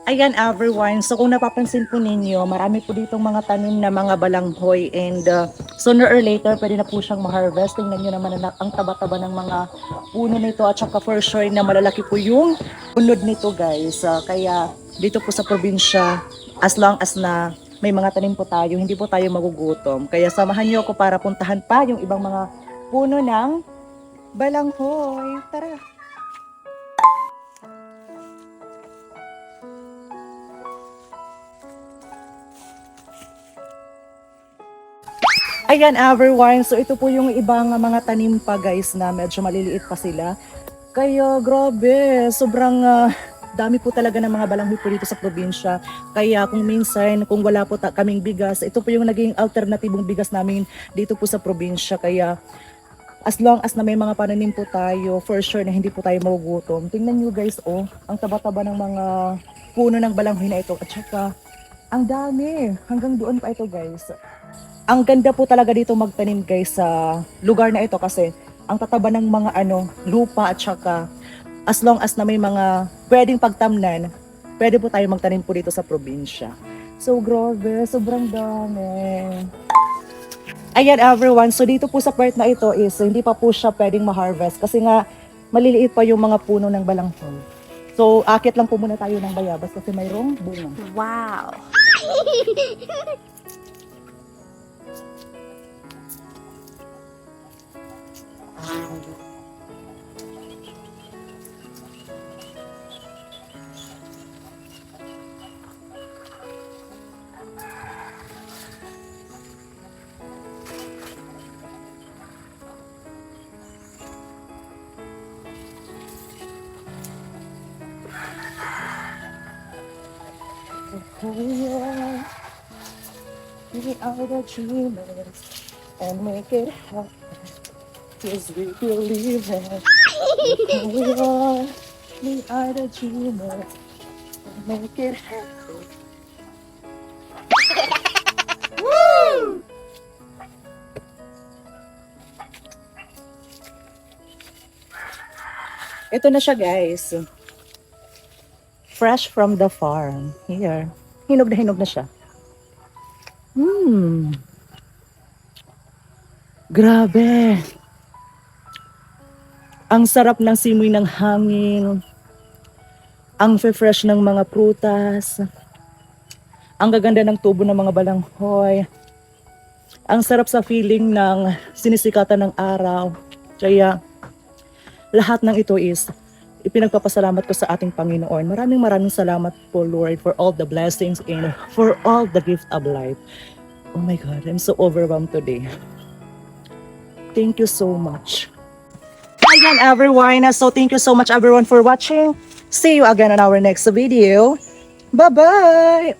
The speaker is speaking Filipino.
Ayan everyone, so kung napapansin po ninyo, marami po ditong mga tanim na mga balanghoy and sooner or later pwede na po siyang ma-harvest. Tingnan nyo naman ang taba-taba ng mga puno nito at saka for sure na malalaki po yung unod nito guys. Kaya dito po sa probinsya, as long as na may mga tanim po tayo, hindi po tayo magugutom. Kaya samahan nyo ako para puntahan pa yung ibang mga puno ng balanghoy. Tara! Ayan everyone, so ito po yung ibang mga tanim pa guys na medyo maliliit pa sila. Kaya grabe, sobrang dami po talaga ng mga balanghoy po dito sa probinsya. Kaya kung minsan, kung wala po kaming bigas, ito po yung naging alternatibong bigas namin dito po sa probinsya. Kaya as long as na may mga pananim po tayo, for sure na hindi po tayo magugutom. Tingnan nyo guys, oh, ang taba-taba ng mga puno ng balanghoy na ito. At saka, ang dami, hanggang doon pa ito guys. Ang ganda po talaga dito magtanim guys sa lugar na ito kasi ang tataba ng mga lupa at saka as long as na may mga pwedeng pagtamnan, pwede po tayo magtanim po dito sa probinsya. So grabe, sobrang dami. Ayan everyone, so dito po sa part na ito is hindi pa po siya pwedeng ma-harvest kasi nga maliliit pa yung mga puno ng balanghoy. So akit lang po muna tayo ng bayabas kasi mayroong bunga. Wow! We are the dreamers and make it happen. Cause we believe it. We are the dreamers and make it happen. Woo! Ito na siya guys. Fresh from the farm. Here. Hinog na siya. Grabe. Ang sarap ng simoy ng hangin. Ang fresh ng mga prutas. Ang gaganda ng tubo ng mga balanghoy. Ang sarap sa feeling ng sinisikatan ng araw. Kaya lahat ng ito is ipinagpapasalamat ko sa ating Panginoon. Maraming salamat po Lord for all the blessings and for all the gift of life. Oh my God, I'm so overwhelmed today. Thank you so much. Ayan everyone, so thank you so much everyone for watching. See you again on our next video. Bye-bye!